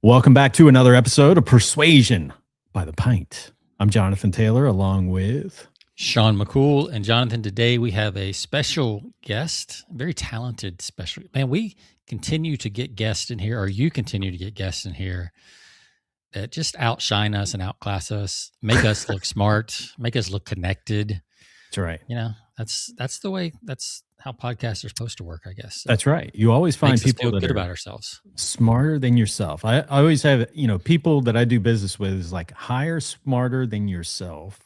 Welcome back to another episode of Persuasion by the Pint. I'm Jonathan Taylor, along with Sean McCool. And Jonathan, today we have a special guest, very talented special. Man, we continue to get guests in here, or you continue to get guests in here that just outshine us and outclass us, make us look smart, make us look connected. That's right. You know, that's the way, that's how podcasts are supposed to work, I guess. So That's right. You always find makes us people feel that good are about ourselves. smarter than yourself. I always have, people that I do business with is like hire smarter than yourself.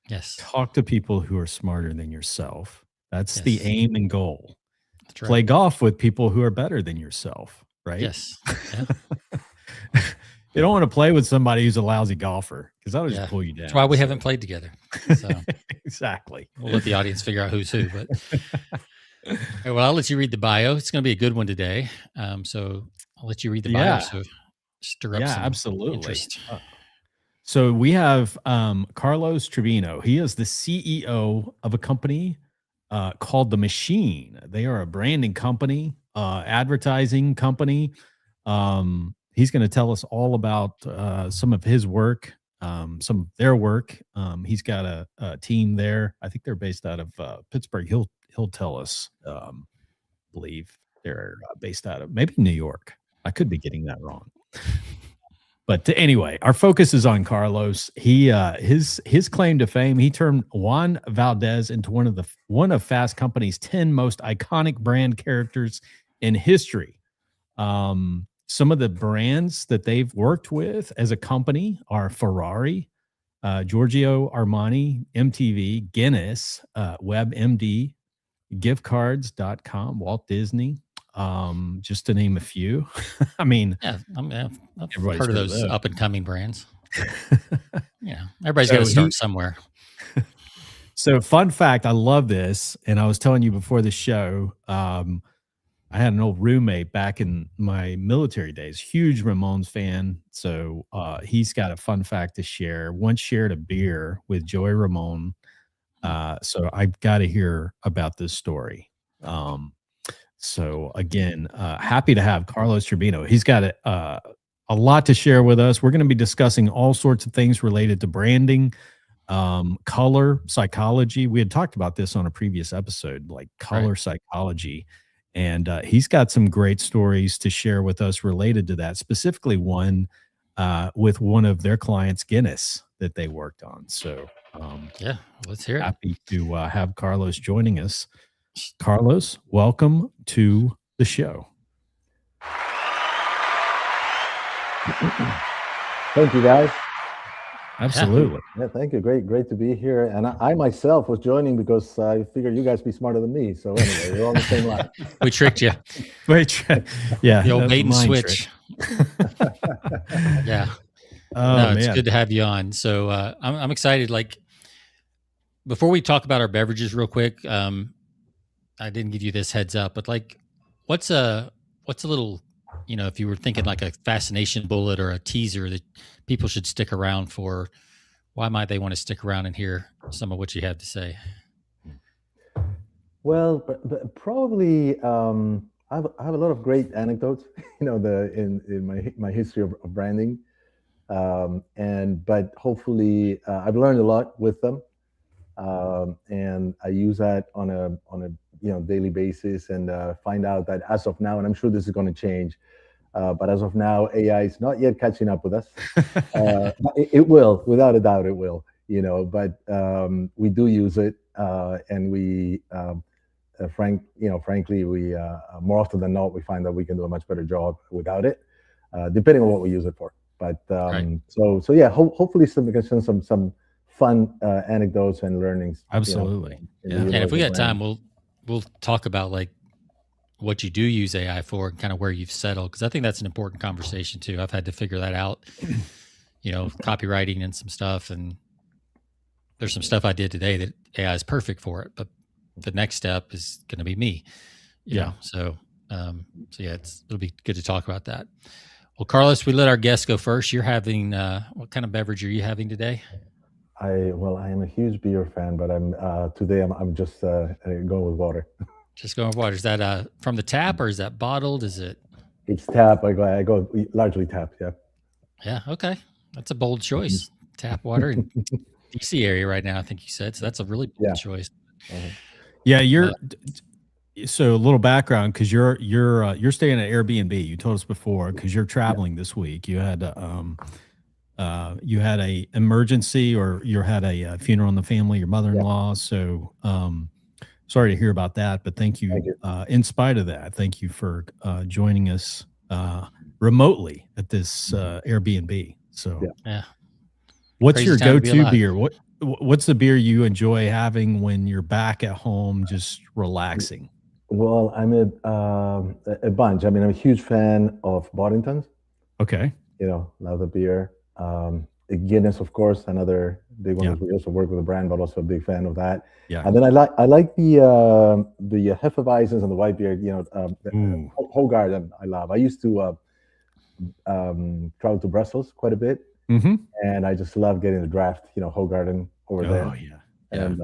Yes. Talk to people who are smarter than yourself. That's the Yes. aim and goal. That's right. Play golf with people who are better than yourself, right? Yes. Yeah. You don't want to play with somebody who's a lousy golfer because that'll Yeah. just pull you down. That's why we haven't played together. So Exactly. we'll let the audience figure out who's who. But okay, well, I'll let you read the bio. It's going to be a good one today. So I'll let you read the bio. Yeah. So stir up some absolutely. interest. So we have Carlos Tribino. He is the CEO of a company called The Machine. They are a branding company, advertising company. He's going to tell us all about some of his work, some of their work. He's got a team there. I think they're based out of Pittsburgh. He'll tell us. Believe they're based out of maybe New York. I could be getting that wrong. But anyway, our focus is on Carlos. He his claim to fame. He turned Juan Valdez into one of Fast Company's 10 most iconic brand characters in history. Some of the brands that they've worked with as a company are Ferrari, Giorgio Armani, MTV, Guinness, WebMD, giftcards.com, Walt Disney, just to name a few. I mean, Yeah, I've Everybody's heard of heard of those that. up and coming brands. Everybody's got to start somewhere. So fun fact, I love this. And I was telling you before the show, I had an old roommate back in my military days, huge Ramones fan. So he's got a fun fact to share. Once shared a beer with Joey Ramone. So I've got to hear about this story. So again, happy to have Carlos Tribino. He's got a lot to share with us. We're going to be discussing all sorts of things related to branding, color, psychology. We had talked about this on a previous episode, like color psychology. And he's got some great stories to share with us related to that, specifically one with one of their clients, Guinness, that they worked on. So let's hear it. Happy to have Carlos joining us. Carlos, welcome to the show. Thank you, guys. Absolutely. Yeah, thank you. Great to be here. And I myself was joining because I figured you guys be smarter than me. So anyway, we're on the same line. We tricked you. Yeah. The old bait and switch. Yeah. Oh, it's man. good to have you on. So I'm excited. Like, before we talk about our beverages real quick, I didn't give you this heads up, but like, what's a little, if you were thinking like a fascination bullet or a teaser that people should stick around for, why might they want to stick around and hear some of what you have to say? Well, probably I have a lot of great anecdotes, in my history of branding, but hopefully I've learned a lot with them, and I use that on a daily basis, and find out that as of now, and I'm sure this is going to change. But as of now, AI is not yet catching up with us. It will, without a doubt, it will. But we do use it, and we, frankly, we more often than not, we find that we can do a much better job without it, depending on what we use it for. But so yeah, hopefully some fun anecdotes and learnings. Absolutely. And if we got time, we'll talk about like what you do use AI for and kind of where you've settled. Cause I think that's an important conversation too. I've had to figure that out, copywriting and some stuff. And there's some stuff I did today that AI is perfect for it, but the next step is going to be me. You know? So it'll be good to talk about that. Well, Carlos, we let our guests go first. You're having, what kind of beverage are you having today? I am a huge beer fan, but today I'm just going with water. Just going with water. Is that from the tap or is that bottled? Is it? It's tap. I go largely tap. Yeah. Yeah. Okay. That's a bold choice. Tap water in DC area right now, I think you said. So that's a really bold choice. Yeah, so a little background, because you're staying at Airbnb. You told us before, because you're traveling this week. You had a emergency, or you had a funeral in the family, your mother-in-law. So sorry to hear about that, but thank you. In spite of that, thank you for joining us remotely at this Airbnb. So what's Crazy your time to be go-to alive. beer? What's the beer you enjoy having when you're back at home, just relaxing? Well, I'm a bunch. I mean, I'm a huge fan of Boddington's. Okay. Love the beer. Guinness, of course, another big one. We also work with a brand, but also a big fan of that. Yeah. And then I like the Hefeweizens and the white beer. Hoegaarden, I love. I used to travel to Brussels quite a bit, and I just love getting the draft. Hoegaarden over there. Oh yeah. And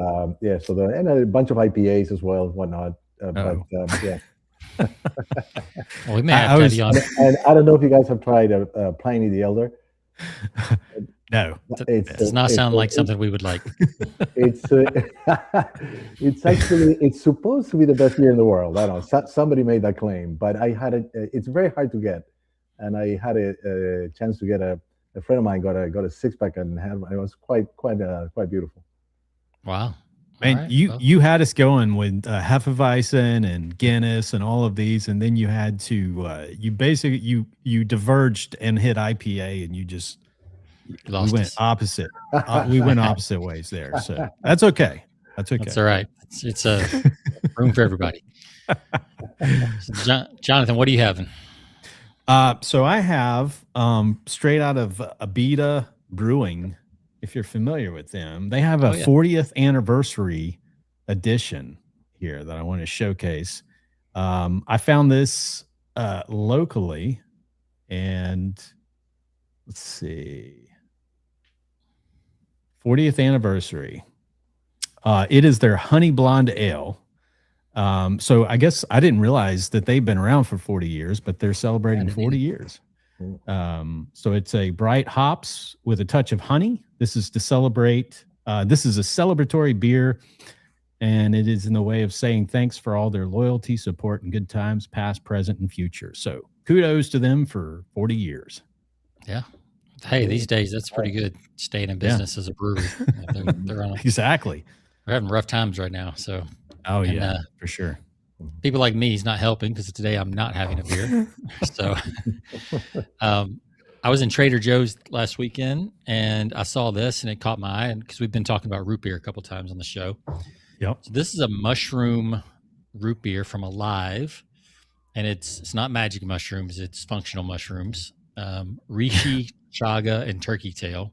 so and a bunch of IPAs as well, whatnot. But yeah. Well, we may have to you on. And I don't know if you guys have tried Pliny the Elder. No, it does not sound like something we would like. It's supposed to be the best beer in the world. I don't know. Somebody made that claim, but I had it. It's very hard to get, and I had a chance to get a friend of mine got a 6-pack and it was quite beautiful. Wow. Man, you had us going with Hefeweizen and Guinness and all of these, and then you had to you diverged and hit IPA, and you just we went opposite. We went opposite ways there, so that's okay. That's okay. That's all right. It's a room for everybody. So Jonathan, what are you having? So I have straight out of Abita Brewing. If you're familiar with them, they have a 40th anniversary edition here that I want to showcase. I found this locally, and let's see, 40th anniversary. It is their Honey Blonde Ale. So I guess I didn't realize that they've been around for 40 years, but they're celebrating 40 years. So it's a bright hops with a touch of honey. This is to celebrate. This is a celebratory beer, and it is in the way of saying thanks for all their loyalty, support, and good times, past, present, and future. So kudos to them for 40 years. Yeah. Hey, these days that's pretty good. Staying in business as a brewery. They're on exactly. They're having rough times right now. So. Oh yeah, for sure. People like me, he's not helping because today I'm not having a beer. So I was in Trader Joe's last weekend and I saw this and it caught my eye, because we've been talking about root beer a couple times on the show. Yep. So this is a mushroom root beer from Alive, and it's not magic mushrooms, it's functional mushrooms. Reishi, chaga, and turkey tail.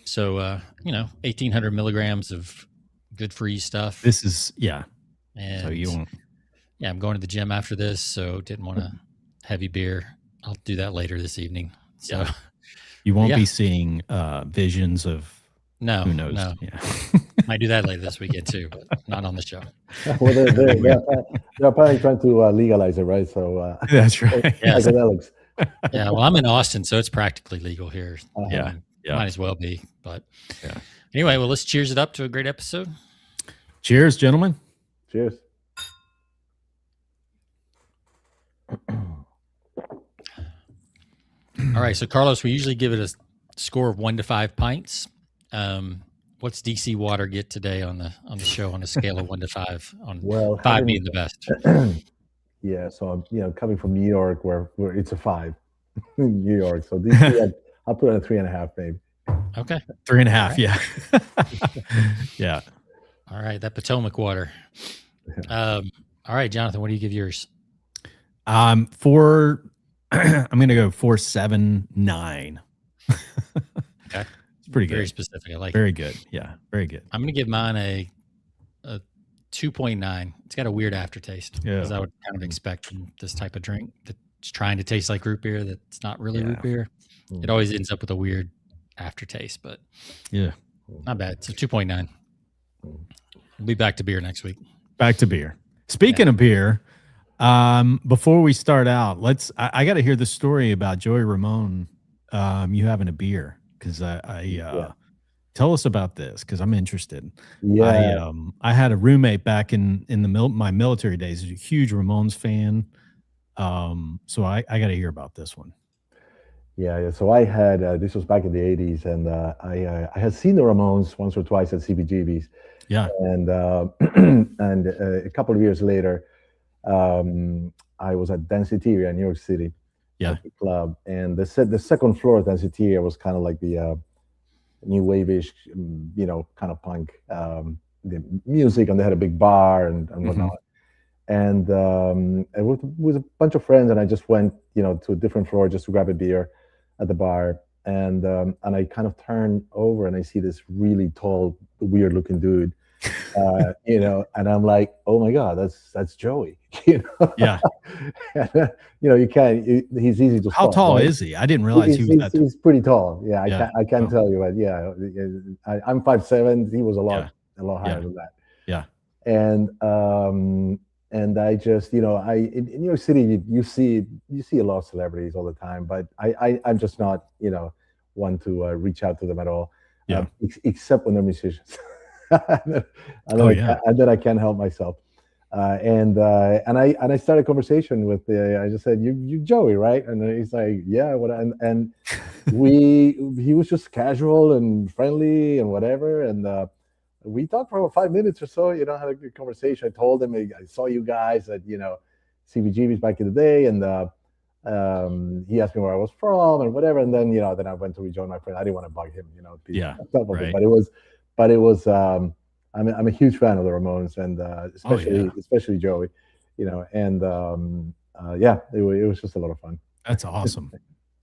So 1,800 milligrams of good for you stuff. This is And so you won't. Yeah, I'm going to the gym after this, so didn't want a heavy beer. I'll do that later this evening. So you won't be seeing visions of who knows. No. Yeah. Might do that later this weekend too, but not on the show. Well, they're probably trying to legalize it, right? So that's right. Psychedelics. Yeah, well, I'm in Austin, so it's practically legal here. Yeah. Might as well be. But anyway, well, let's cheers it up to a great episode. Cheers, gentlemen. Cheers. All right, so Carlos, we usually give it a score of 1 to 5 pints. What's DC Water get today on the show on a scale of 1 to 5? On 5 being the best. Yeah, so coming from New York, where it's a 5, New York. So DC, I'll put it at 3.5, maybe. Okay, 3.5. Right. Yeah, yeah. All right, that Potomac water. All right, Jonathan, what do you give yours? I'm going to go 4.79. Okay. It's pretty good. Very specific. I like very good. Yeah, very good. I'm going to give mine a 2.9. It's got a weird aftertaste, as I would kind of expect from this type of drink that's trying to taste like root beer that's not really root beer. It always ends up with a weird aftertaste, but not bad. So 2.9. We'll be back to beer next week. Back to beer. Speaking of beer, before we start out, I got to hear the story about Joey Ramone you having a beer because tell us about this because I'm interested. Yeah. I had a roommate back in my military days who's a huge Ramones fan. So I got to hear about this one. Yeah. So I had this was back in the '80s, and I had seen the Ramones once or twice at CBGB's, Yeah. and and a couple of years later, I was at Danceteria in New York City, Yeah. at the club, and the second floor of Danceteria was kind of like the new wave-ish, kind of punk the music, and they had a big bar and whatnot. And with a bunch of friends, and I just went, to a different floor just to grab a beer at the bar, and I kind of turn over and I see this really tall, weird-looking dude, and I'm like, oh my god, that's Joey, Yeah. you can't. He's easy to How spot. tall Right? is he? I didn't realize he was that tall. He's pretty tall. Yeah, Yeah. I can't tell you, but yeah, I'm 5'7". He was a lot higher Yeah. than that. Yeah. And I just, in New York City, you see a lot of celebrities all the time, but I'm just not, one to reach out to them at all, Yeah. except when they're musicians. and yeah. then I can't help myself. And I started a conversation with I just said, you Joey, right? And he's like, yeah, what? And he was just casual and friendly and whatever. And we talked for about 5 minutes or so, had a good conversation. I told him I saw you guys at, CBGB's back in the day. And he asked me where I was from and whatever. And then, then I went to rejoin my friend. I didn't want to bug him, Yeah, right. But it was, I'm a huge fan of the Ramones, and especially Joey, and it was just a lot of fun. That's awesome.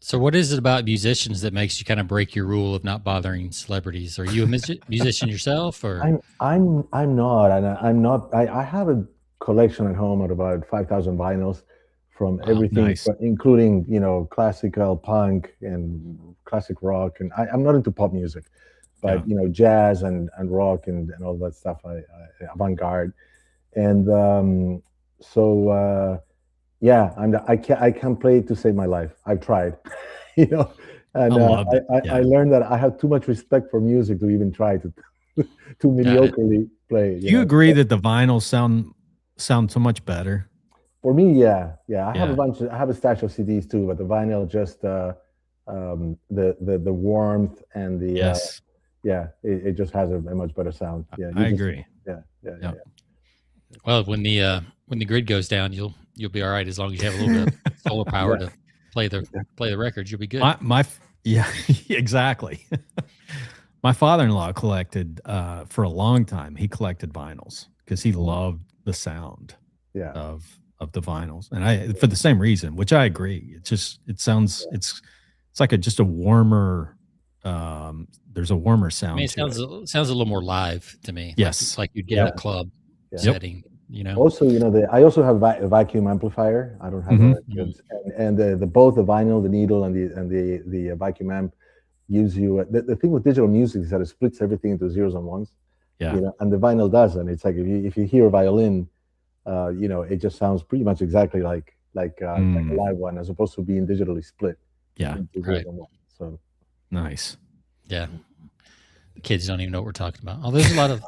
So what is it about musicians that makes you kind of break your rule of not bothering celebrities? Are you a musician yourself, or? I'm not, and I'm not. I have a collection at home of about 5,000 vinyls from everything, nice. Including classical punk and classic rock, and I'm not into pop music, but jazz and rock and all that stuff. Avant-garde, and I can't play to save my life. I've tried, and I learned that I have too much respect for music to even try to mediocrely play. Do you agree that the vinyls sound so much better? For me, yeah. I have I have a stash of CDs too, but the vinyl just the warmth and the it just has a much better sound. Yeah, I agree. Yeah. Well, when the grid goes down, you'll be all right as long as you have a little bit of solar power to play the records. You'll be good. Exactly. My father-in-law collected for a long time. He collected vinyls because he loved the sound of the vinyls, and I for the same reason, which I agree. It sounds it's like just a warmer. There's a warmer sound. I mean, it sounds a little more live to me. Yes, like you'd get in a club setting. Also, I also have a vacuum amplifier. I don't have and both the vinyl, the needle, and the vacuum amp gives you the thing with digital music is that it splits everything into zeros and ones. Yeah, and the vinyl doesn't. It's like if you hear a violin, it just sounds pretty much exactly like a live one, as opposed to being digitally split. Yeah, right. So nice. Yeah. The kids don't even know what we're talking about. Oh, there's a lot of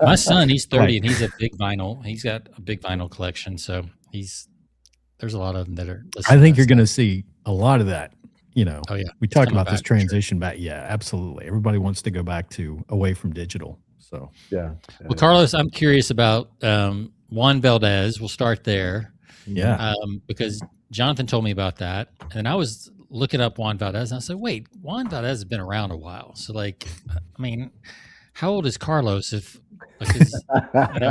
my son, he's 30 and he's he's got a big vinyl collection. So there's a lot of them that are I think you're going to see a lot of that. Oh yeah. We talked about this transition back. Yeah, absolutely. Everybody wants to go back away from digital. So yeah. Well, Carlos, I'm curious about Juan Valdez. We'll start there. Yeah. Because Jonathan told me about that, and I was looking up Juan Valdez, and I said, wait, Juan Valdez has been around a while. So, I mean, how old is Carlos? Because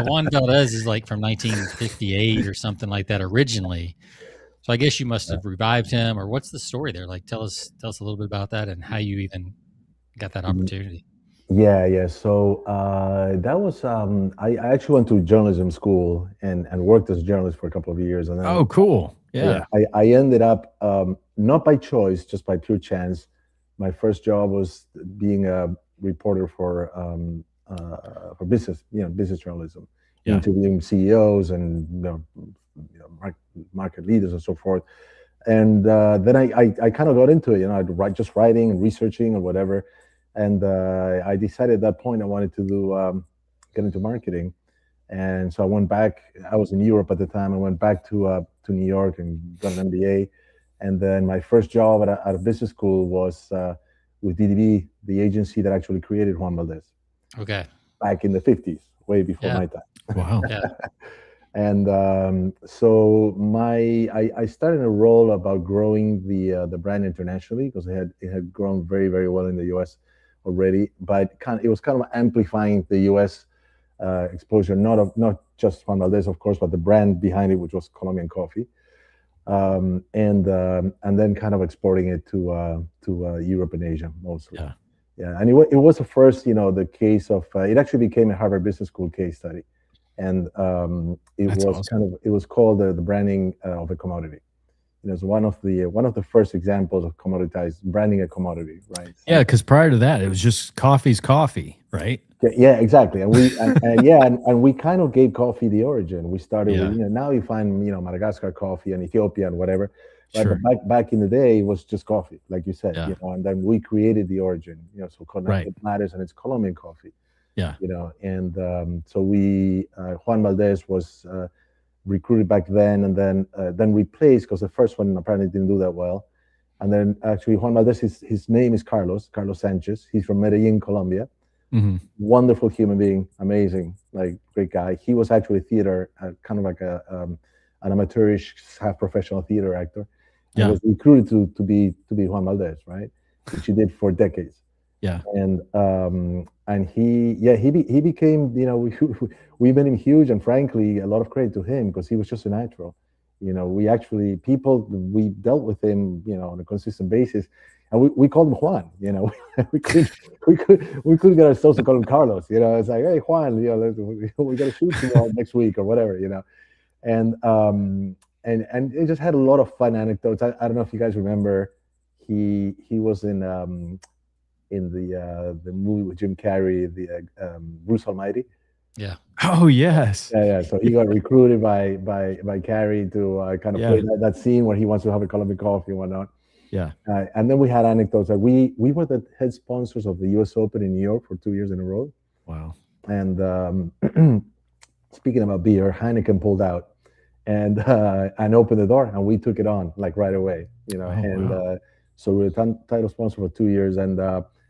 Juan Valdez is from 1958 or something like that originally. So I guess you must have revived him, or what's the story there? Tell us a little bit about that and how you even got that opportunity. Yeah. So that was I actually went to journalism school and worked as a journalist for a couple of years, and then oh, cool. Yeah. I ended up not by choice, just by pure chance. My first job was being a reporter for business, business journalism, interviewing CEOs and market leaders and so forth. And then I kind of got into it. I'd just writing and researching or whatever. And I decided at that point I wanted to get into marketing. And so I went back. I was in Europe at the time. I went back to New York and got an MBA. And then my first job at a business school was with DDB, the agency that actually created Juan Valdez. Okay. Back in the 50s, way before my time. Wow. Yeah. And so I started a role about growing the brand internationally, because it had grown very, very well in the US already, but it was kind of amplifying the US exposure, not just Juan Valdez, of course, but the brand behind it, which was Colombian coffee, and then kind of exporting it to Europe and Asia mostly. Yeah. Yeah, and it was the first, the case of it actually became a Harvard Business School case study, and it That's was awesome. it was called the branding of a commodity. It's one of the first examples of commoditized branding a commodity, right? Yeah, because prior to that, it was just coffee's coffee, right? Yeah, exactly. And we and we kind of gave coffee the origin. We started with, now you find Madagascar coffee and Ethiopia and whatever. But Sure. back in the day, it was just coffee, like you said, Yeah. and then we created the origin, so Right. it matters, and it's Colombian coffee, Yeah. And so Juan Valdez was recruited back then, and then replaced, because the first one apparently didn't do that well. And then actually Juan Valdez, his name is Carlos Sanchez. He's from Medellin, Colombia. Mm-hmm. Wonderful human being, amazing, like great guy. He was actually theater, kind of like an amateurish, half professional theater actor. And Yeah. was recruited to be Juan Valdez, right? Which he did for decades. Yeah. And he became, we made him huge, and frankly, a lot of credit to him, because he was just a natural. We dealt with him, on a consistent basis, and we called him Juan. we couldn't get ourselves to call him Carlos. It's like, hey Juan, we got to shoot tomorrow next week or whatever. And it just had a lot of fun anecdotes. I don't know if you guys remember, he was in the movie with Jim Carrey, the Bruce Almighty. Yeah. Oh yes. Yeah. So he got recruited by Carrey to kind of play that scene where he wants to have a Colombian coffee and whatnot. Yeah. And then we had anecdotes that we were the head sponsors of the U.S. Open in New York for 2 years in a row. Wow. And speaking about beer, Heineken pulled out and opened the door, and we took it on like right away. Wow. So we were title sponsor for 2 years, and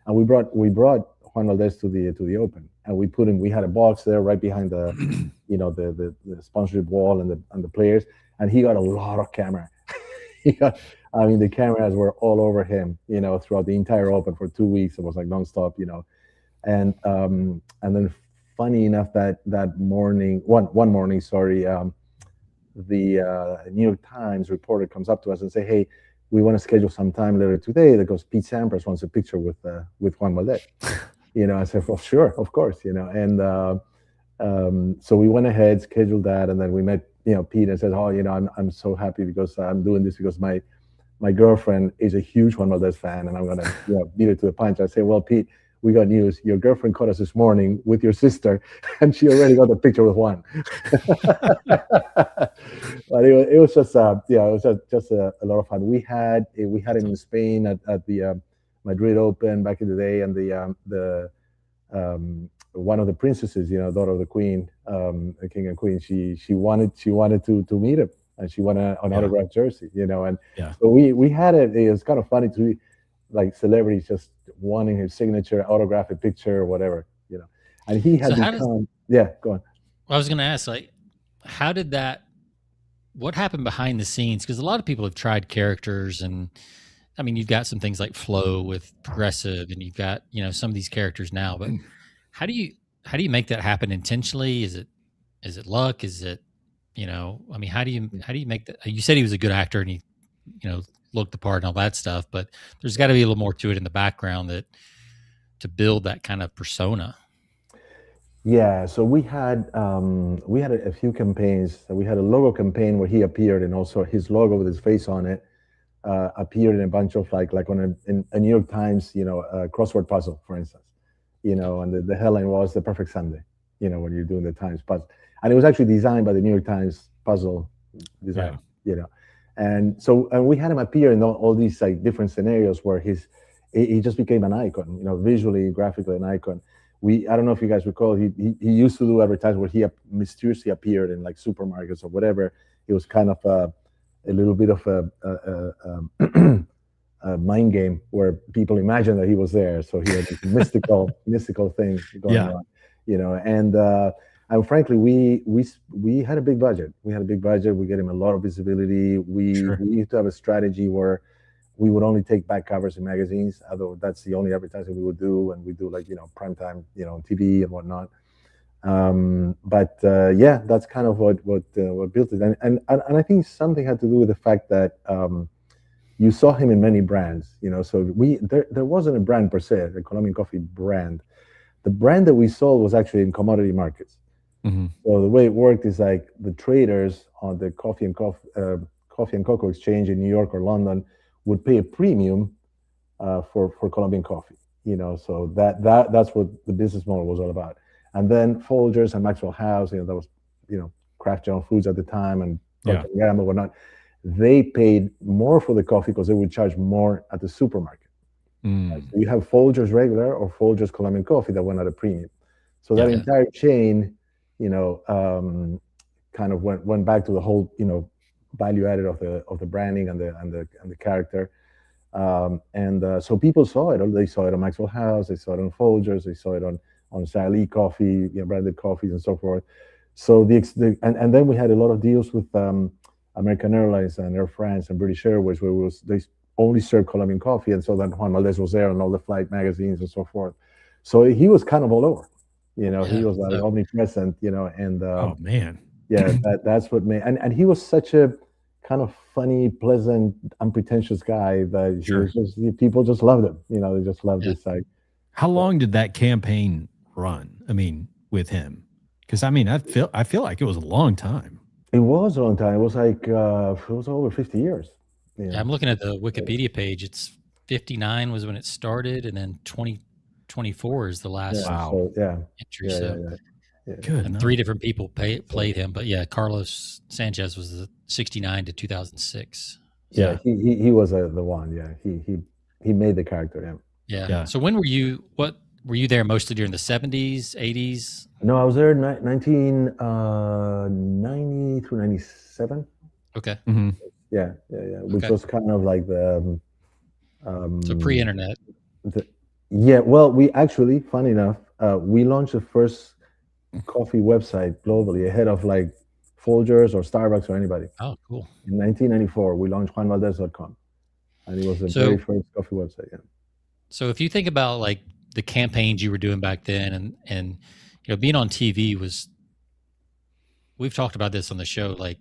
we brought Juan Valdez to the Open, and we had a box there right behind the the sponsorship wall and the players, and he got a lot of camera. The cameras were all over him, throughout the entire Open for 2 weeks. It was like nonstop, and then funny enough, that morning, one morning, sorry, the New York Times reporter comes up to us and say, hey, we want to schedule some time later today, because Pete Sampras wants a picture with Juan Valdez. I said, well, sure, of course, and so we went ahead, scheduled that, and then we met, Pete, and said, oh, I'm so happy because I'm doing this because my girlfriend is a huge Juan Valdez fan, and I'm gonna beat her to the punch. I say, well, Pete, we got news. Your girlfriend called us this morning with your sister, and she already got the picture with Juan. But it was just a lot of fun. We had it in Spain at the Madrid Open back in the day, and the one of the princesses, daughter of the queen, the king and queen, she wanted to meet him, and she wanted an autographed jersey, and so we had it. It was kind of funny to see, like, celebrities just wanting his signature, autograph, a picture, or whatever, and he had become. Go on. Well, I was going to ask, like, what happened behind the scenes? Because a lot of people have tried characters, and I mean, you've got some things like Flow with Progressive, and you've got, some of these characters now, but how do you make that happen intentionally? Is it luck? Is it, I mean, how do you make that? You said he was a good actor and he, looked the part and all that stuff, but there's got to be a little more to it in the background to build that kind of persona. Yeah, so we had a few campaigns. We had a logo campaign where he appeared, and also his logo with his face on it appeared in a bunch of like on a New York Times, crossword puzzle, for instance, and the headline was "The Perfect Sunday," when you're doing the Times puzzle, and it was actually designed by the New York Times puzzle design, And so we had him appear in all these like different scenarios where he just became an icon, you know, visually, graphically an icon. I don't know if you guys recall, he used to do advertisements where he mysteriously appeared in like supermarkets or whatever. It was kind of a little bit of a mind game where people imagined that he was there. So he had this mystical thing going on, you know. And frankly, we had a big budget. We get him a lot of visibility. We need to have a strategy where we would only take back covers in magazines, although that's the only advertising we would do, and we do like, you know, primetime, you know, on TV and whatnot. Yeah, that's kind of what built it, and I think something had to do with the fact that you saw him in many brands, you know. So there wasn't a brand per se, the Colombian coffee brand. The brand that we sold was actually in commodity markets. Mm-hmm. So the way it worked is like the traders on the coffee and cocoa exchange in New York or London would pay a premium for Colombian coffee, you know. So that's what the business model was all about. And then Folgers and Maxwell House, you know, that was, you know, Kraft General Foods at the time, and Gamble, whatnot. They paid more for the coffee because they would charge more at the supermarket. So you have Folgers regular or Folgers Colombian coffee that went at a premium. So that entire chain, you know, kind of went back to the whole, you know, value added of the branding and the character. So people saw it. They saw it on Maxwell House. They saw it on Folgers. They saw it on Sara Lee coffee, you know, branded coffees and so forth. So and then we had a lot of deals with American Airlines and Air France and British Airways, where they only served Colombian coffee, and so then Juan Valdez was there on all the flight magazines and so forth. So he was kind of all over, you know. He was like omnipresent, you know. And oh man, yeah, that's what made. And he was such a kind of funny, pleasant, unpretentious guy that he was people just loved him. You know, they just loved this side. How long did that campaign run? I mean, with him, because I mean, I feel like it was a long time. It was a long time. It was like it was over 50 years. Yeah, I'm looking at the Wikipedia page. It's 59 was when it started, and then 2024 is the last entry. Good. And 3 different people played him, but yeah, Carlos Sanchez was the 69 to 2006. Yeah, he was the one. Yeah, he made the character. Yeah. So when were you? What were you there mostly during the 70s, 80s? No, I was there 1990 through 97. Okay. Mm-hmm. Yeah. Which was kind of like the so pre-internet. Well, we actually, funny enough, we launched the first coffee website globally ahead of like Folgers or Starbucks or anybody. Oh, cool. In 1994, we launched JuanValdez.com, and it was the very first coffee website. Yeah. So if you think about like the campaigns you were doing back then, and you know, being on TV we've talked about this on the show, like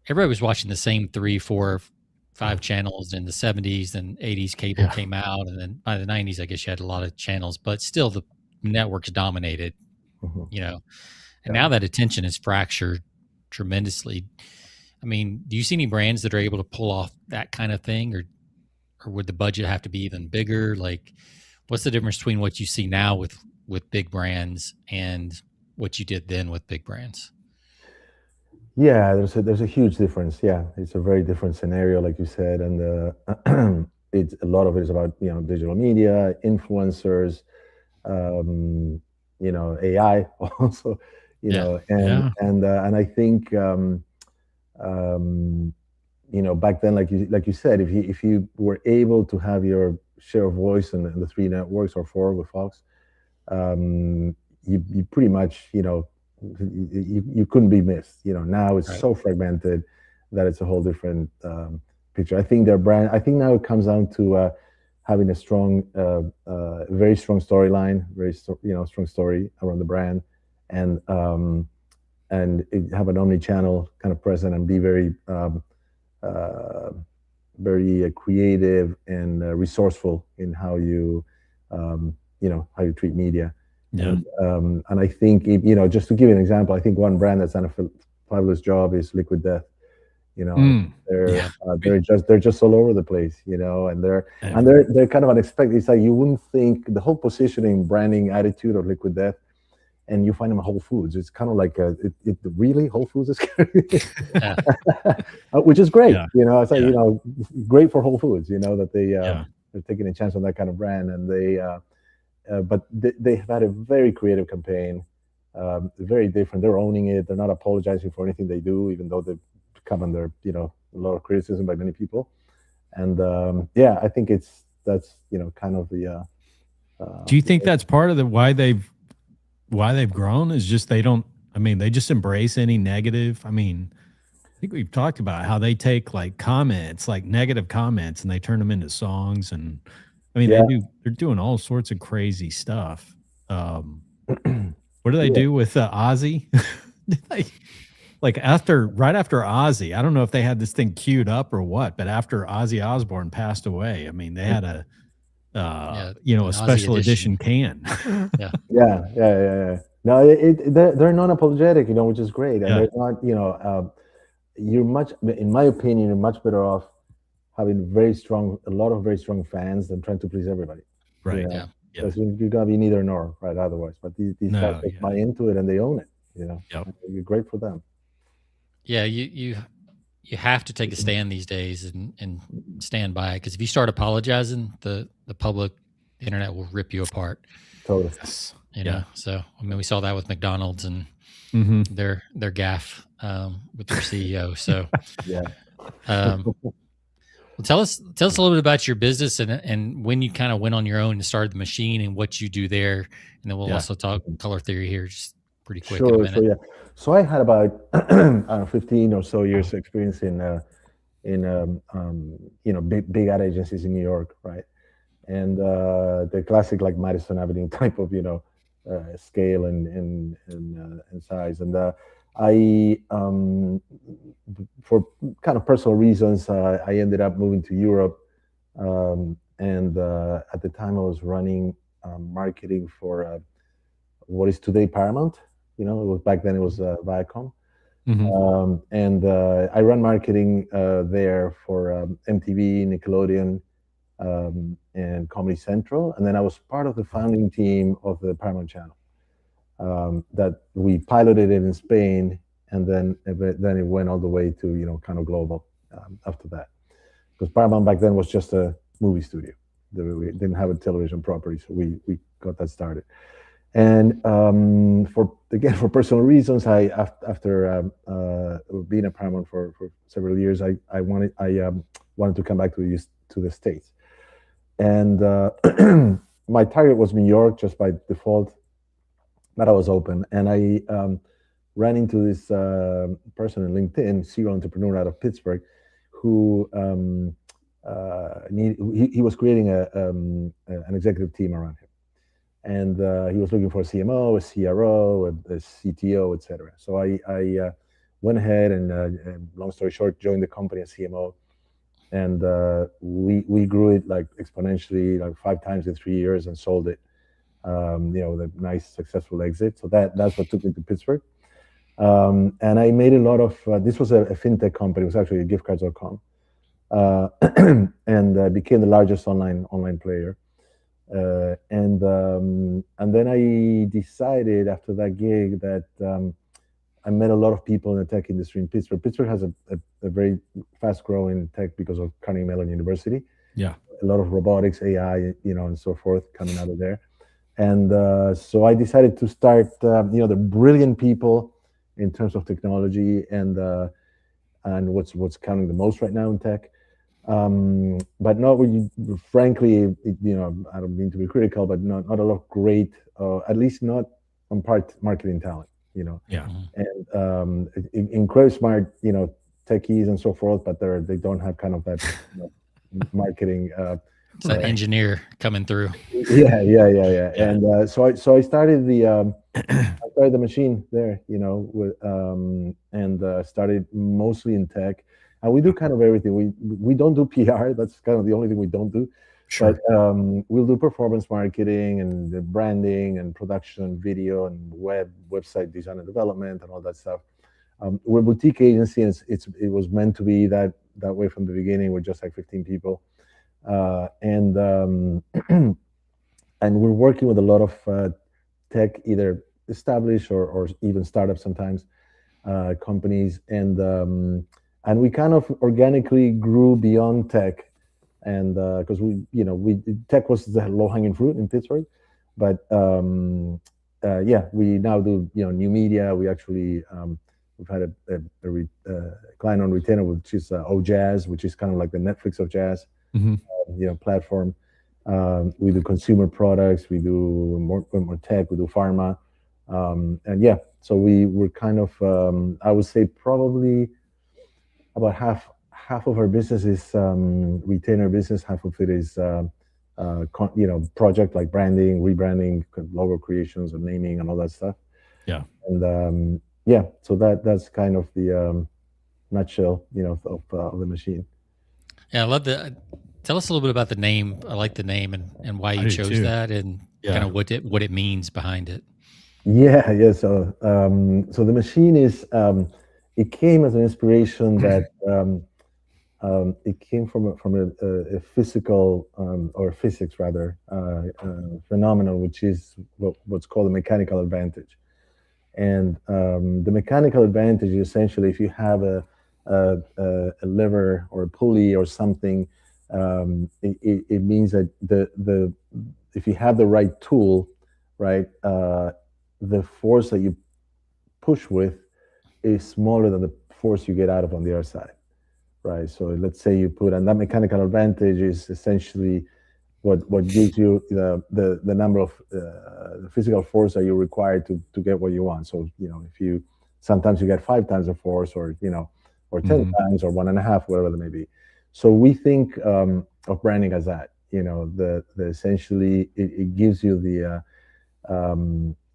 everybody was watching the same 3, 4, 5 channels in the 70s, and 80s cable came out, and then by the 90s, I guess you had a lot of channels, but still the networks dominated, you know, and now that attention is fractured tremendously. I mean, do you see any brands that are able to pull off that kind of thing, or would the budget have to be even bigger? Like, what's the difference between what you see now with big brands and what you did then with big brands? Yeah, there's a huge difference. Yeah, it's a very different scenario, like you said, and it's a lot of it is about, you know, digital media, influencers, you know, AI also, you know, and I think you know, back then, like you said, if you were able to have your share of voice in the 3 networks or 4 with Fox, you pretty much, you know, you couldn't be missed. You know, now it's so fragmented that it's a whole different picture. I think now it comes down to having a strong, very strong storyline, strong story around the brand, and have an omni-channel kind of present, and be very creative and resourceful in how you how you treat media. Yeah. And I think, you know, just to give you an example, I think one brand that's done a fabulous job is Liquid Death. You know, they're just all over the place, you know, and they're kind of unexpected. It's like you wouldn't think the whole positioning, branding, attitude of Liquid Death and you find them at Whole Foods. It's kind of like it really Whole Foods is, Yeah. which is great. Yeah. It's like, Yeah. great for Whole Foods. That Yeah. they're taking a chance on that kind of brand, and but they have had a very creative campaign, very different. They're owning it. They're not apologizing for anything they do, even though they've come under a lot of criticism by many people. And yeah, I think that's kind of the. Do you think that's part of the why they've grown is just they don't, I mean, they just embrace any negative. I mean, I think we've talked about how they take like comments, like negative comments, and they turn them into songs. And I mean, Yeah. they're doing all sorts of crazy stuff. What do they Yeah. do with Ozzy? Like right after Ozzy, I don't know if they had this thing queued up or what, but after Ozzy Osbourne passed away, I mean, they had a an a Ozzy special edition can. Yeah. No, they're non-apologetic, which is great, and Yeah. they're not, you're much, in my opinion, you're much better off having a lot of very strong fans than trying to please everybody. Right. Yeah. Because you're gonna be neither nor, right? Otherwise, but these No, guys just buy into it and they own it. Yep. You're great for them. Yeah, you have to take a stand these days and stand by it, because if you start apologizing, the public, the internet will rip you apart. Totally. Yes. So I mean, we saw that with McDonald's and their gaffe with their CEO. So Yeah. Well, tell us a little bit about your business and when you kind of went on your own and started the machine and what you do there, and then we'll also talk color theory here just pretty quick in a minute. So yeah, so I had about 15 or so years experience in big ad agencies in New York, right? And the classic like Madison Avenue type of scale and size. And I for kind of personal reasons I ended up moving to Europe, and at the time I was running marketing for what is today Paramount. It was back then it was Viacom. And I ran marketing there for MTV, Nickelodeon, and Comedy Central, and then I was part of the founding team of the Paramount Channel. That we piloted it in Spain, and then it went all the way to kind of global after that, because Paramount back then was just a movie studio. We didn't have a television property, so we got that started. And for personal reasons, after being at Paramount for several years, I wanted to come back to the States, and my target was New York just by default, but I was open, and I ran into this person on LinkedIn, serial entrepreneur out of Pittsburgh, who he was creating an executive team around him. And he was looking for a CMO, a CRO, a CTO, etc. So I went ahead and, long story short, joined the company as CMO, and we grew it like exponentially, like 5 times in 3 years, and sold it. With a nice successful exit. So that's what took me to Pittsburgh, and I made a lot of. This was a fintech company. It was actually a giftcards.com, and became the largest online player. And then I decided after that gig that I met a lot of people in the tech industry in Pittsburgh. Pittsburgh has a very fast growing tech because of Carnegie Mellon University. Yeah, a lot of robotics, AI, and so forth coming out of there. And so I decided to start, the brilliant people in terms of technology and what's counting the most right now in tech. But not really, frankly, I don't mean to be critical, but not a lot of great, at least not on part marketing talent, Yeah. and incredibly smart, techies and so forth, but they don't have kind of that marketing. It's that engineer coming through. Yeah. And so I started the machine there, and started mostly in tech. And we do kind of everything. We don't do PR. That's kind of the only thing we don't do. Sure. But we'll do performance marketing and the branding and production, video and website design and development and all that stuff. We're a boutique agency, and it was meant to be that way from the beginning. We're just like 15 people. And we're working with a lot of tech, either established or even startups sometimes, companies, and we kind of organically grew beyond tech, and because we tech was the low hanging fruit in Pittsburgh, but yeah, we now do new media. We actually we've had a client on retainer, which is OJazz, which is kind of like the Netflix of jazz, platform. We do consumer products. We do more tech. We do pharma, and yeah. So we're kind of I would say probably about half of our business is retainer business. Half of it is project like branding, rebranding, logo creations, and naming, and all that stuff. Yeah. And yeah, so that's kind of the nutshell, of the machine. Yeah, I love the. Tell us a little bit about the name. I like the name and why you chose that, and kind of what it means behind it. Yeah. So so the machine is it came as an inspiration that it came from a physical or physics rather phenomenon, which is what's called a mechanical advantage. And the mechanical advantage is essentially if you have a lever or a pulley or something, it means that the if you have the right tool, right, the force that you push with is smaller than the force you get out of on the other side, right? So let's say you put, and that mechanical advantage is essentially what gives you the number of the physical force that you require to get what you want. So if you sometimes you get 5 times the force, or or 10 times, or 1.5, whatever it may be. So we think of branding as that. The essentially it gives you the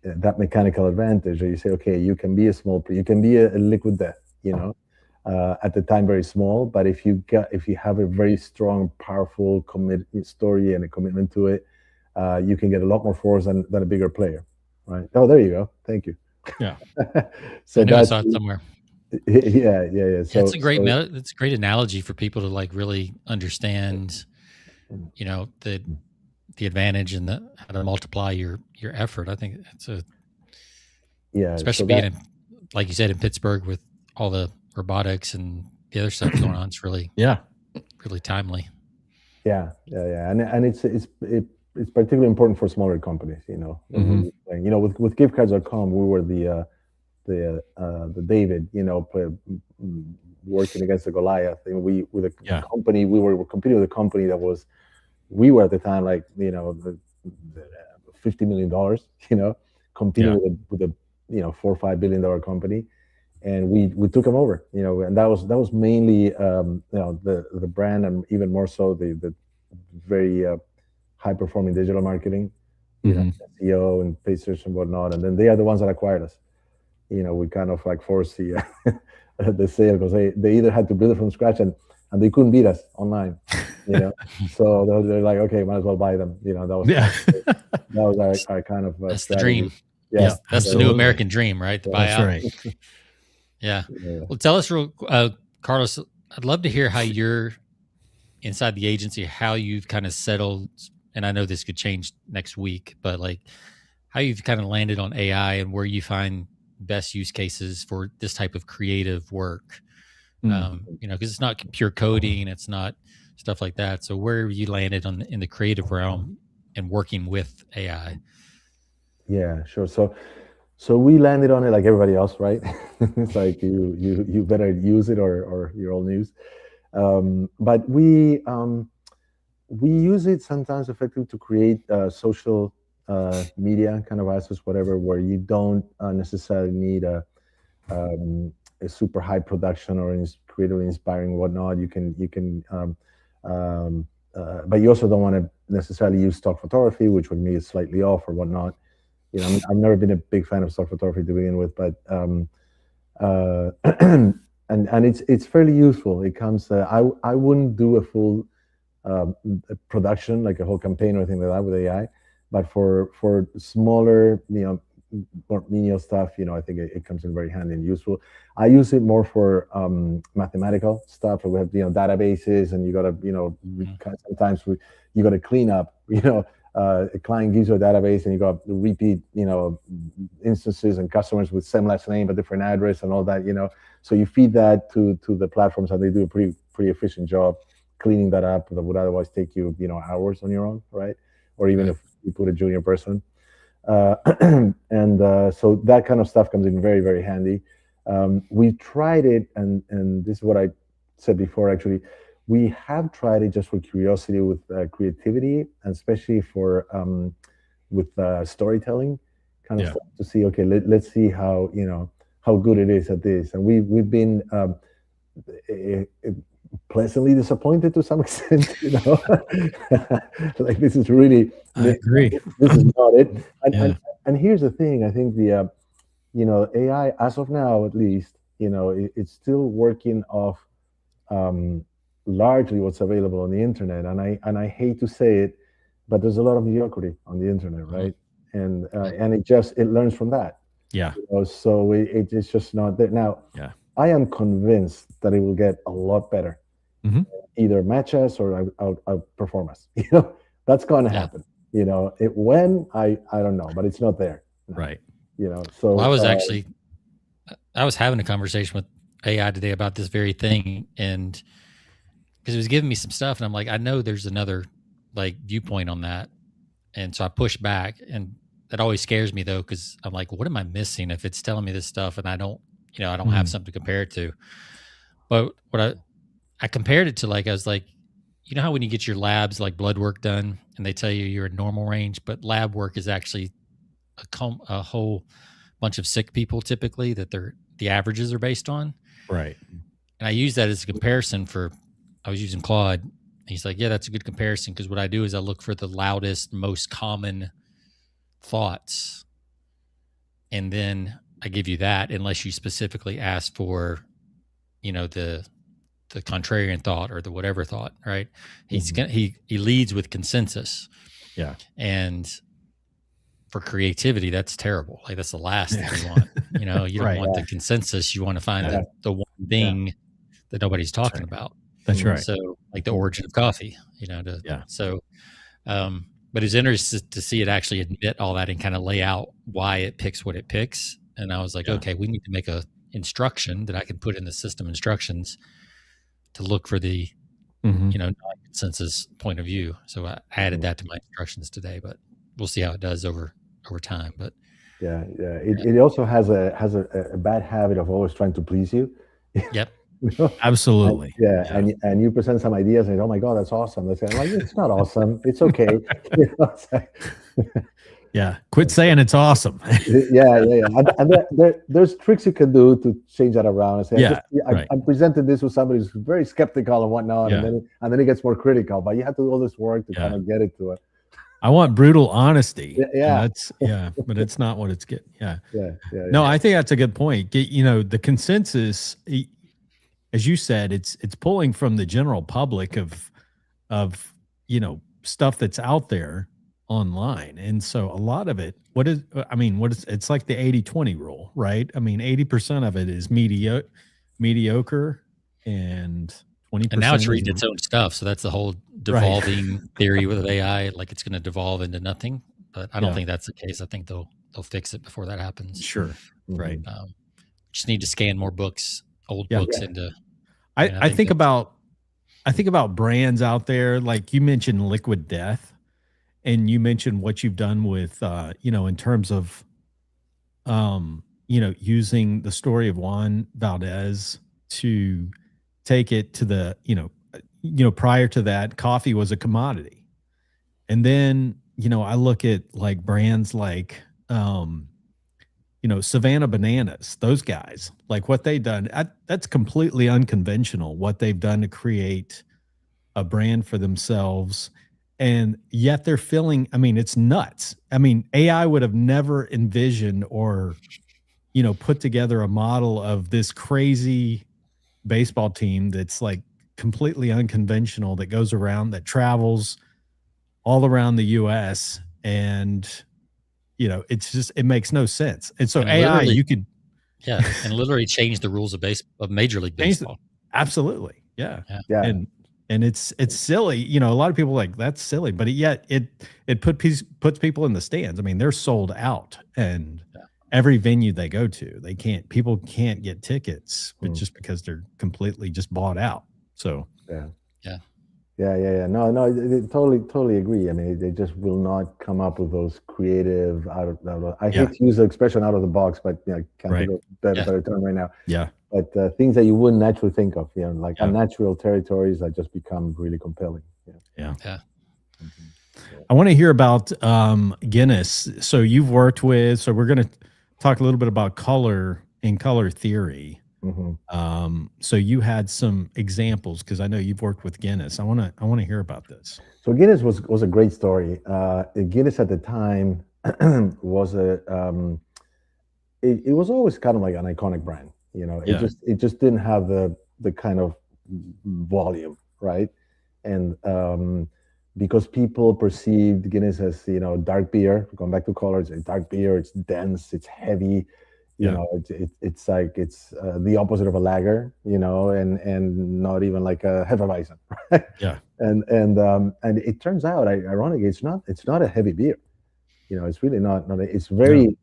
that mechanical advantage. Or you say, okay, you can be you can be a liquid death. At the time very small, but if you have a very strong, powerful story and a commitment to it, you can get a lot more force than a bigger player, right? Oh, there you go. Thank you. Yeah. So I saw it somewhere. Yeah. So it's a great it's a great analogy for people to like really understand, the advantage and how to multiply your effort. I think it's especially being like you said in Pittsburgh with all the robotics and the other stuff going on. It's really really timely. Yeah. And it's particularly important for smaller companies. With giftcards.com, we were the David, working against the Goliath. And with a company, we were competing with a company that we were at the time like the $50 million, competing with a $4 or $5 billion company. And we took them over, and that was mainly the brand, and even more so the very high performing digital marketing, SEO and paid search and whatnot. And then they are the ones that acquired us. We kind of like forced the sale, because they either had to build it from scratch and they couldn't beat us online, So they're like, okay, might as well buy them. That was our kind of that's strategy. The dream. Yeah, that's the new American dream, right? To buy that's out. Right. Yeah. Well, tell us Carlos, I'd love to hear how you're inside the agency, how you've kind of settled, and I know this could change next week, but like how you've kind of landed on AI and where you find best use cases for this type of creative work. Because it's not pure coding, it's not stuff like that. So where you landed in the creative realm and working with AI? Yeah, sure. So we landed on it like everybody else, right? It's like you better use it or you're all news. But we use it sometimes effectively to create social media kind of assets, whatever, where you don't necessarily need a super high production or creatively inspiring whatnot. You can but you also don't want to necessarily use stock photography, which would be slightly off or whatnot. I've never been a big fan of stock photography to begin with, but and it's fairly useful. It comes. I wouldn't do a full production, like a whole campaign or anything like that with AI, but for smaller, more menial stuff, I think it comes in very handy and useful. I use it more for mathematical stuff. We have databases, and you gotta sometimes you gotta clean up a client gives you a database and you got repeat, instances and customers with same last name but different address and all that, So you feed that to the platforms, and they do a pretty efficient job cleaning that up that would otherwise take you, hours on your own, right? Or even if you put a junior person. So that kind of stuff comes in very, very handy. We tried it, and this is what I said before, actually. We have tried it just for curiosity with creativity, and especially for with storytelling kind of stuff, to see, okay, let's see how good it is at this. And we've been pleasantly disappointed to some extent, like this is really, I agree. This is not it. And here's the thing, I think the AI, as of now at least, it's still working off largely what's available on the internet, and I hate to say it, but there's a lot of mediocrity on the internet, right? And it learns from that. Yeah. So it's just not there now. Yeah. I am convinced that it will get a lot better. Either match us or outperform us. That's going to happen. When I don't know, but it's not there. Right. So I was having a conversation with AI today about this very thing, and because it was giving me some stuff, and I'm like, I know there's another viewpoint on that, and so I pushed back, and that always scares me though, because I'm like, what am I missing if it's telling me this stuff and I don't have something to compare it to? But what I compared it to, I was like, how when you get your labs blood work done and they tell you you're in normal range, but lab work is actually a whole bunch of sick people typically that the averages are based on. Right. And I use that as a comparison I was using Claude. And he's like, yeah, that's a good comparison, because what I do is I look for the loudest, most common thoughts. And then I give you that, unless you specifically ask for, the contrarian thought or the whatever thought, right? He leads with consensus. Yeah. And for creativity, that's terrible. That's the last thing you want. You don't want the consensus. You want to find the one thing that nobody's talking about. That's right. So the origin of coffee, So, but it's interesting to see it actually admit all that and kind of lay out why it picks what it picks. And I was like, okay, we need to make a instruction that I can put in the system instructions to look for the, non-consensus point of view. So I added that to my instructions today, but we'll see how it does over time. But it also has a bad habit of always trying to please you. Yep. Absolutely. And you present some ideas and oh my God, that's awesome. They say, it's not awesome. It's okay. Quit saying it's awesome. And there's tricks you can do to change that around and say, I'm presenting this with somebody who's very skeptical and whatnot, and then it gets more critical. But you have to do all this work to kind of get it to it. I want brutal honesty. But it's not what it's getting. No, I think that's a good point. The consensus, as you said, it's pulling from the general public of stuff that's out there online. And so a lot of it, it's like the 80-20 rule, right? 80% of it is mediocre and 20%. And now it's reading its own stuff. So that's the whole devolving theory with AI. It's going to devolve into nothing, but I don't think that's the case. I think they'll fix it before that happens. Sure. Right. Just need to scan more books, old books into. I think about brands out there, like you mentioned Liquid Death, and you mentioned what you've done with, in terms of, using the story of Juan Valdez to take it to the, prior to that, coffee was a commodity. And then, I look at brands like, Savannah Bananas, those guys, what they've done, that's completely unconventional, what they've done to create a brand for themselves. And yet they're feeling, it's nuts. AI would have never envisioned or, put together a model of this crazy baseball team that's completely unconventional, that goes around, that travels all around the US, and it makes no sense. And so AI, you could and literally change the rules of Major League Baseball. Absolutely. Yeah. And And it's silly. You know, a lot of people are like, that's silly, but yet it puts people in the stands. I mean, they're sold out, and every venue they go to, people can't get tickets, but just because they're completely just bought out. So yeah. No, totally agree. I mean, they just will not come up with those creative I hate to use the expression out of the box, but I can't think of a better term right now. Yeah. But things that you wouldn't naturally think of, like unnatural territories that just become really compelling. Yeah. I want to hear about Guinness. So you've worked with. So we're going to talk a little bit about color and color theory. So you had some examples, because I know you've worked with Guinness. I want to hear about this. So Guinness was a great story. Guinness at the time was it was always kind of like an iconic brand. It just didn't have the kind of volume, right? And because people perceived Guinness as dark beer, going back to color, it's a dark beer. It's dense. It's heavy. It's like it's the opposite of a lager, and not even like a Hefeweizen, right? And it turns out, ironically, it's not a heavy beer. It's really not. It's very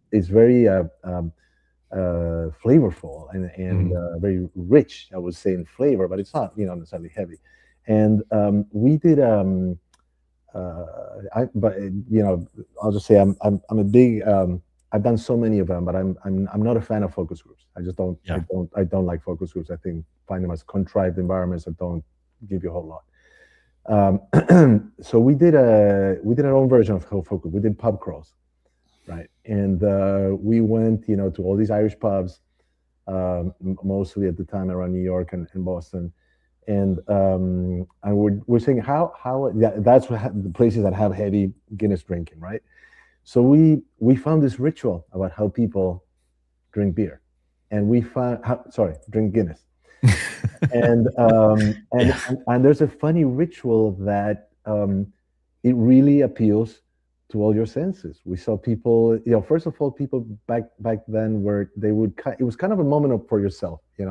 flavorful and very rich, I would say, in flavor, but it's not necessarily heavy. And we did I'll just say I'm a big I've done so many of them, but I'm not a fan of focus groups. I just don't I don't like focus groups. I find them as contrived environments that don't give you a whole lot. So we did our own version of focus. We did pub crawls, right? And we went to all these Irish pubs, mostly at the time around New York and Boston. And we're saying how that's the places that have heavy Guinness drinking, right? So we found this ritual about how people drink beer, and we found drink Guinness, and there's a funny ritual that it really appeals to all your senses. We saw people, first of all, people back then where they would it was kind of a moment for yourself, It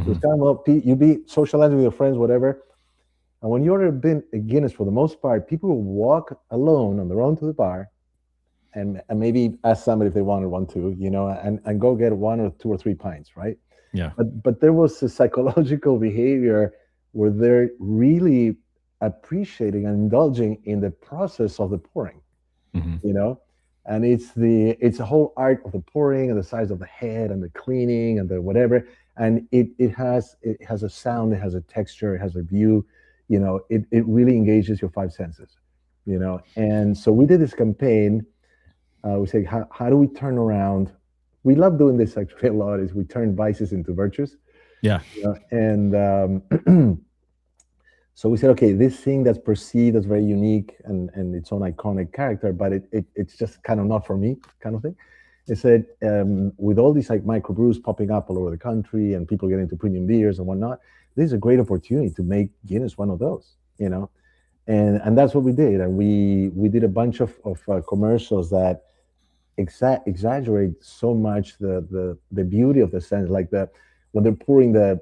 was kind of you'd be socializing with your friends, whatever. And when you order a Guinness, for the most part, people will walk alone on their own to the bar. And maybe ask somebody if they wanted one too, and go get 1 or 2 or 3 pints, right? Yeah. But there was a psychological behavior where they're really appreciating and indulging in the process of the pouring, and it's a whole art of the pouring and the size of the head and the cleaning and the whatever. And it has a sound, it has a texture, it has a view, it really engages your 5 senses, And so we did this campaign. We say, how do we turn around? We love doing this actually a lot. Is we turn vices into virtues. Yeah. And so we said, okay, this thing that's perceived as very unique and its own iconic character, but it's just kind of not for me, kind of thing. It said, with all these like microbrews popping up all over the country and people getting into premium beers and whatnot, this is a great opportunity to make Guinness one of those, And that's what we did. And we did a bunch of commercials that exaggerate so much the beauty of the sense, like when they're pouring the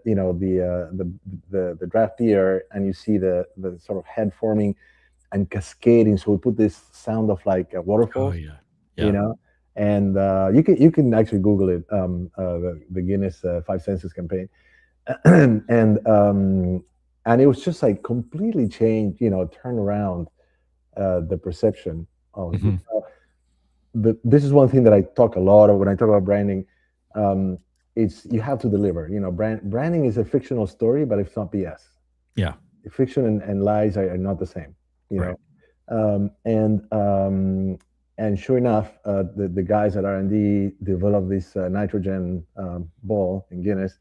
draft beer and you see the sort of head forming and cascading. So we put this sound of like a waterfall, and you can actually Google it, the Guinness 5 Senses campaign, and it was just like completely changed, turn around the perception of this is one thing that I talk a lot of when I talk about branding. It's you have to deliver. Branding is a fictional story, but it's not BS. Yeah, fiction and lies are not the same. Right. And sure enough, the guys at R&D developed this nitrogen ball in Guinness,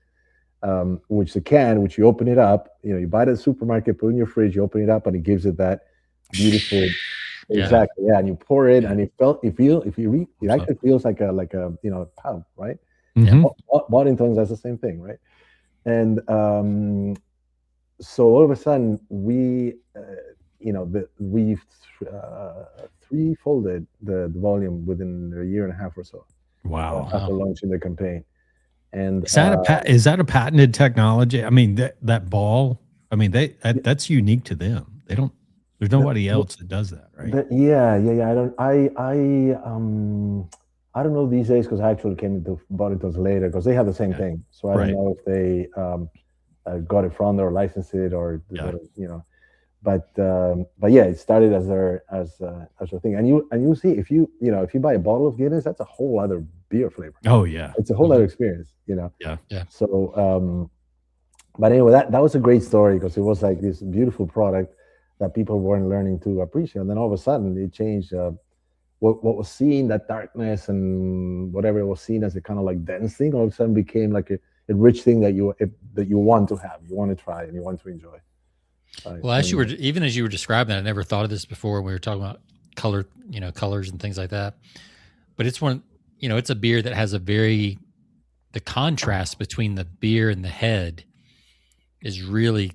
which is a can, which you open it up. You buy it at the supermarket, put it in your fridge, you open it up, and it gives it that beautiful. Exactly. Yeah, and you pour it, and it actually feels like a pub, right? Mm-hmm. Boddington's, that's the same thing, right? And so all of a sudden we've threefolded the volume within a year and a half or so. Wow! After launching the campaign, and is that a patented technology? I mean, that ball. I mean, that's unique to them. They don't. There's nobody else that does that, right? Yeah. I don't know these days because I actually bought it later because they have the same thing. So I don't know if they got it from or licensed it or you know. But yeah, it started as their thing, and you see if you buy a bottle of Guinness, that's a whole other beer flavor. Oh yeah, it's a whole other experience, you know. Yeah. So, but anyway, that was a great story because it was like this beautiful product that people weren't learning to appreciate, and then all of a sudden it changed. What was seen, that darkness and whatever it was seen as a kind of like dense thing, all of a sudden became like a rich thing that you want to have, you want to try, and you want to enjoy. Well, as you were describing that, I never thought of this before. We were talking about colors and things like that. But it's it's a beer that has the contrast between the beer and the head is really,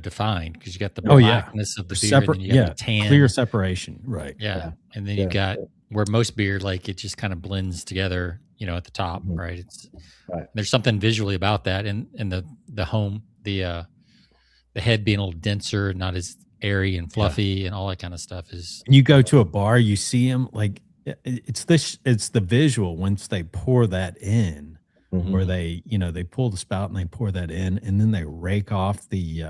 defined because you got the blackness of the beer and then you got the tan. Clear separation, right? Yeah. And then you got where most beer, like it just kind of blends together, at the top, right? There's something visually about that, and the head being a little denser, not as airy and fluffy, and all that kind of stuff is. You go to a bar, you see them like it's the visual once they pour that in, where they pull the spout and they pour that in, and then they rake off the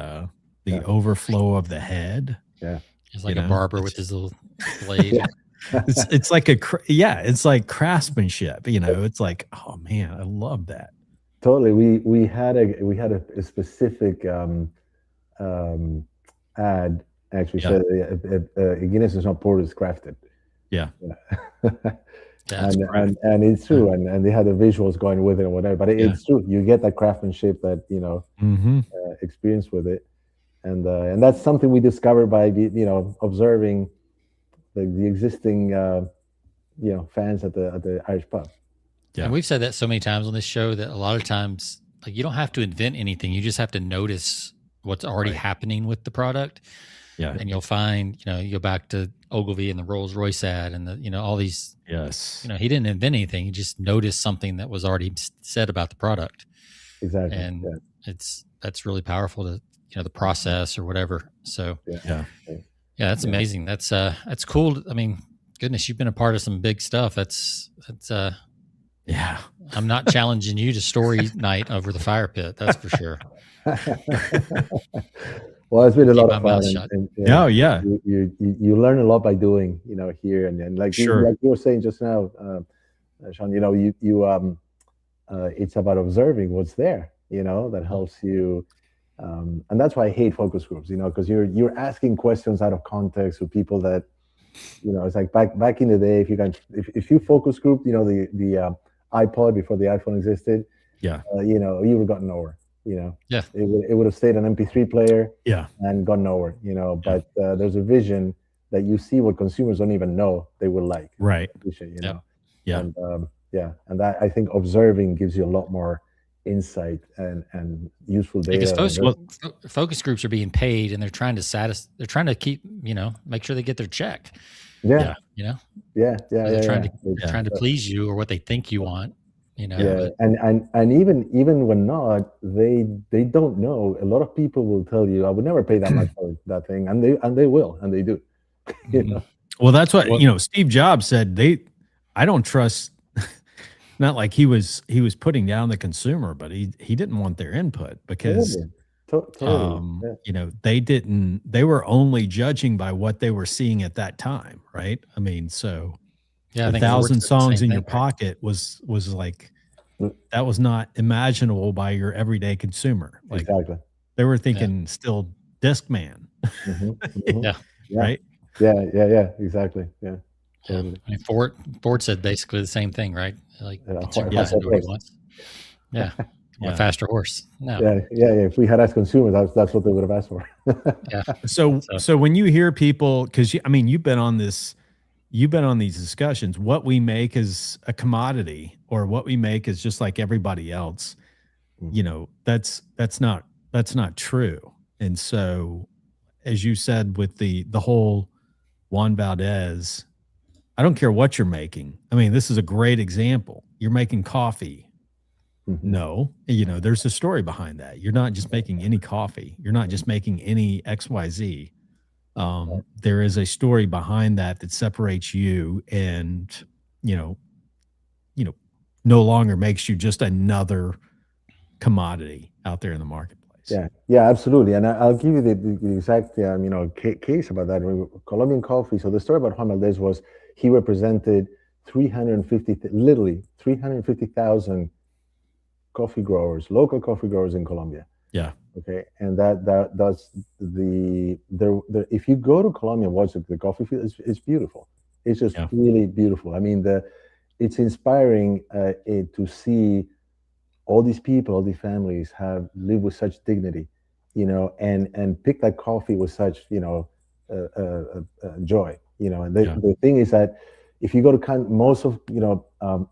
overflow of the head. Yeah, it's like a barber with his little blade. It's like it's like craftsmanship. It's like, oh man, I love that. Totally. We had a specific ad actually said Guinness is not poured, it's crafted. Yeah. And it's true, and they had the visuals going with it and whatever, but it's true, you get that craftsmanship that experience with it, and that's something we discovered by observing the existing fans at the Irish pub. And we've said that so many times on this show that a lot of times, like, you don't have to invent anything, you just have to notice what's already happening with the product. Yeah. And you'll find, you go back to Ogilvy and the Rolls Royce ad and all these, he didn't invent anything. He just noticed something that was already said about the product. Exactly. And that's really powerful to, the process or whatever. So that's amazing. That's cool. I mean, goodness, you've been a part of some big stuff. That's I'm not challenging you to story night over the fire pit. That's for sure. Well, it's been a lot of fun. You learn a lot by doing, here and like you were saying just now, Sean. It's about observing what's there, that helps you, and that's why I hate focus groups, because you're asking questions out of context with people that, it's like back in the day, if you focus group, the iPod before the iPhone existed, you would have gotten nowhere. It would have stayed an MP3 player and gone nowhere, but there's a vision that you see what consumers don't even know they will like. Right. And that, I think, observing gives you a lot more insight and useful data. Because focus groups are being paid and they're trying to keep, make sure they get their check. They're trying to please you or what they think you want. And even when not, they don't know. A lot of people will tell you, I would never pay that much for that thing, and they will, and they do. Well, that's what Steve Jobs said. I don't trust. Not like he was putting down the consumer, but he didn't want their input because they were only judging by what they were seeing at that time, right? I mean, so. Yeah, 1,000 songs in your pocket was like, that was not imaginable by your everyday consumer. Like, exactly. They were thinking still Discman. Right? Yeah, exactly. Yeah. Totally. I mean, Ford said basically the same thing, right? Like, consumer doesn't do what he wants. Yeah. A faster horse. No. Yeah. If we had asked consumers, that's what they would have asked for. So when you hear people, because you've been on these discussions, what we make is a commodity or what we make is just like everybody else. That's not true. And so, as you said, with the whole Juan Valdez, I don't care what you're making. I mean, this is a great example. You're making coffee. No, there's a story behind that. You're not just making any coffee. You're not just making any XYZ. There is a story behind that separates you and, you know, no longer makes you just another commodity out there in the marketplace. Yeah, absolutely. And I'll give you the exact, case about that. Colombian coffee. So the story about Juan Valdez was he represented literally 350,000 coffee growers, local coffee growers in Colombia. Yeah. Okay. And that's if you go to Colombia and watch the coffee field, it's beautiful. It's just really beautiful. I mean, it's inspiring to see all these people, all these families have lived with such dignity, and pick that coffee with such, joy, and the thing is that if you go to most of,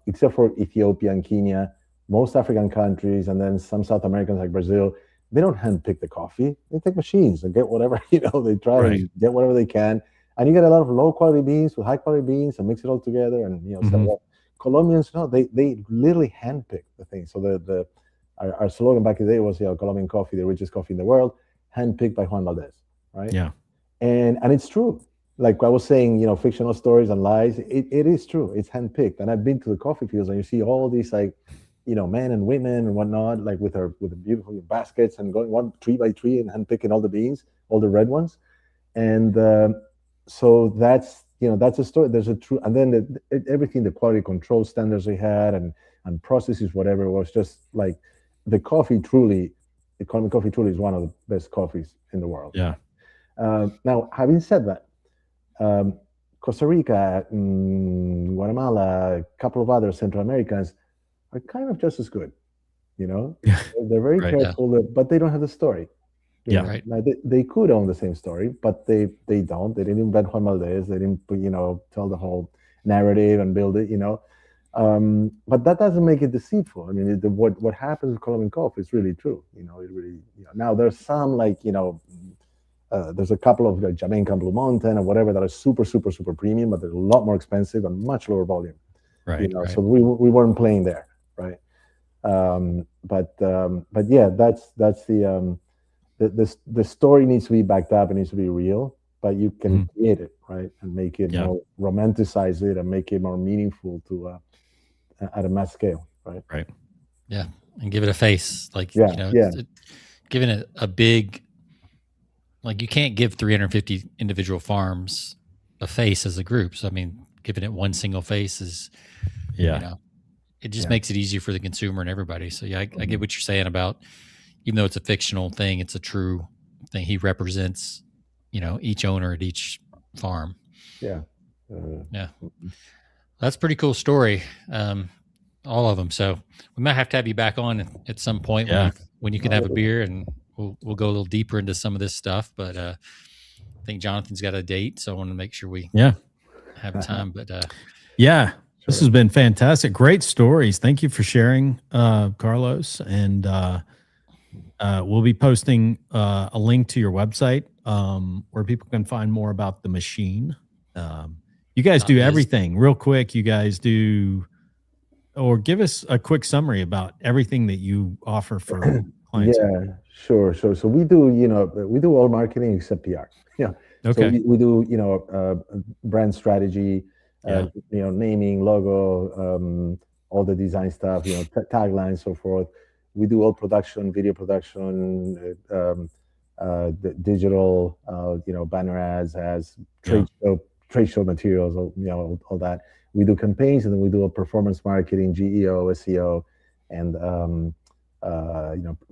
except for Ethiopia and Kenya, most African countries, and then some South Americans like Brazil, they don't hand pick the coffee. They take machines and get whatever, they try and get whatever they can. And you get a lot of low quality beans with high quality beans and mix it all together and, so Colombians, no, they literally hand pick the thing. So our slogan back in the day was, Colombian coffee, the richest coffee in the world, hand picked by Juan Valdez, right? Yeah. And it's true. Like I was saying, fictional stories and lies, it is true. It's hand picked. And I've been to the coffee fields and you see all these men and women and whatnot, like with the beautiful baskets and going one tree by tree and hand picking all the beans, all the red ones. And so that's a story. There's a true, and then everything, the quality control standards they had and processes, whatever, was just like the coffee truly is one of the best coffees in the world. Yeah. Now, having said that, Costa Rica, Guatemala, a couple of other Central Americans are kind of just as good. They're very careful, but they don't have the story. Right. Now, they could own the same story, but they don't. They didn't invent Juan Valdez. They didn't, tell the whole narrative and build it. But that doesn't make it deceitful. I mean, what happens with Colombian coffee is really true. It really. Now there's some there's a couple of Jamaican Blue Mountain or whatever that are super, super, super premium, but they're a lot more expensive and much lower volume. Right. So we weren't playing there, right? But yeah, that's the story needs to be backed up. It needs to be real, but you can create it, right, and make it more, romanticize it, and make it more meaningful to at a mass scale, right? Right. Yeah, and give it a face, giving it a big. Like you can't give 350 individual farms a face as a group. So I mean, giving it one single face is, it just makes it easier for the consumer and everybody. So I get what you're saying about, even though it's a fictional thing, it's a true thing. He represents, each owner at each farm. Yeah. That's a pretty cool story. All of them. So we might have to have you back on at some point when you can have a beer, and we'll go a little deeper into some of this stuff. But I think Jonathan's got a date, so I want to make sure we have time. But this has been fantastic. Great stories. Thank you for sharing, Carlos. And we'll be posting a link to your website where people can find more about the machine. You guys do everything real quick. You guys do, or give us a quick summary about everything that you offer for clients. Yeah, sure. So we do, we do all marketing except PR. Yeah. Okay. So we do, brand strategy, naming, logo, all the design stuff, taglines, so forth. We do all production, video production, the digital, banner ads, trade show materials, all that. We do campaigns, and then we do a performance marketing, GEO, SEO, and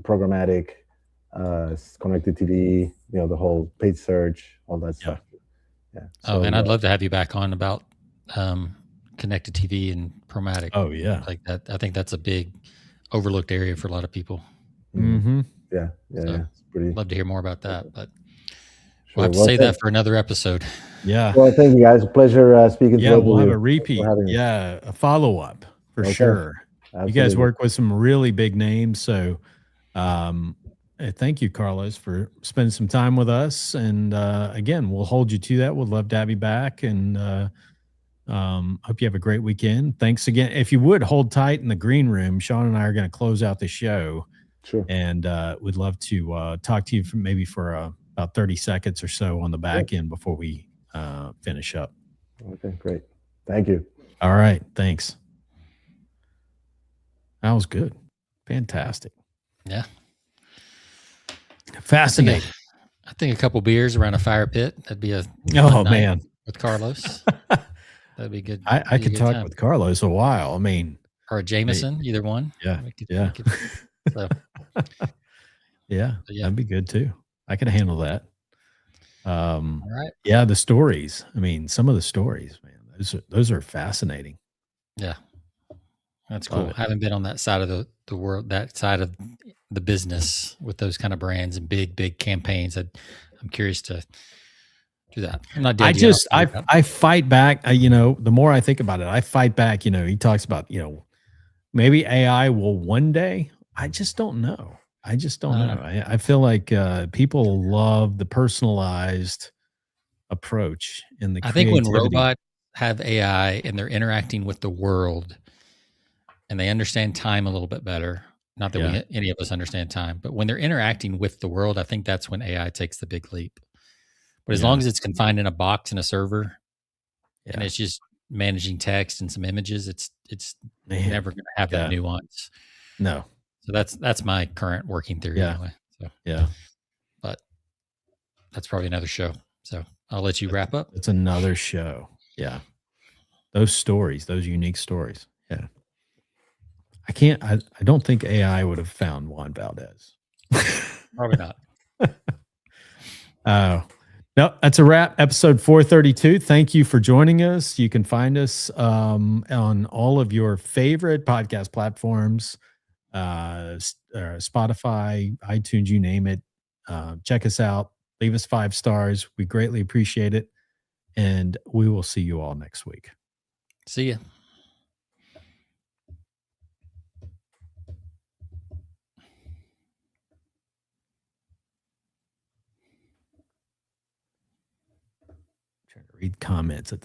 programmatic, connected TV, the whole paid search, all that stuff. Yeah. So, and I'd love to have you back on about connected TV and programmatic. Oh yeah, like that. I think that's a big overlooked area for a lot of people. Mm-hmm. Yeah. It's pretty. Love to hear more about that, but we'll have to save that for another episode. Yeah. Well, thank you guys. Pleasure speaking to you. Yeah, we'll have a repeat. Yeah, a follow-up for sure. Absolutely. You guys work with some really big names, so thank you, Carlos, for spending some time with us. And again, we'll hold you to that. We'd love to have you back, and Hope you have a great weekend. Thanks again. If you would hold tight in the green room, Sean and I are going to close out the show. Sure. And we'd love to talk to you for about 30 seconds or so on the back end before we finish up. Okay, great. Thank you. All right. Thanks. That was good. Fantastic. Yeah. Fascinating. I think a couple beers around a fire pit. That'd be a oh man with Carlos. That'd be good. I could talk with Carlos a while. I mean, or a Jameson, either one. Yeah. Yeah. Yeah, that'd be good too. I could handle that. All right. Yeah, the stories. I mean, some of the stories, man, those are fascinating. Yeah. That's cool. I haven't been on that side of the world, that side of the business with those kind of brands and big campaigns. I'm curious to do that. I'm not dead yet. I fight back. The more I think about it, I fight back. He talks about, maybe AI will one day. I just don't know. I know. I feel like people love the personalized approach in the creativity. I think when robots have AI and they're interacting with the world and they understand time a little bit better, not that any of us understand time, but when they're interacting with the world, I think that's when AI takes the big leap. But as long as it's confined in a box in a server and it's just managing text and some images, it's never going to have that nuance. No. So that's my current working theory anyway. So but that's probably another show. So I'll let you wrap up. It's another show. Yeah. Those stories, those unique stories. Yeah. I don't think AI would have found Juan Valdez. Probably not. No, that's a wrap. Episode 432. Thank you for joining us. You can find us on all of your favorite podcast platforms, Spotify, iTunes, you name it. Check us out. Leave us 5 stars. We greatly appreciate it. And we will see you all next week. See ya. Trying to read comments at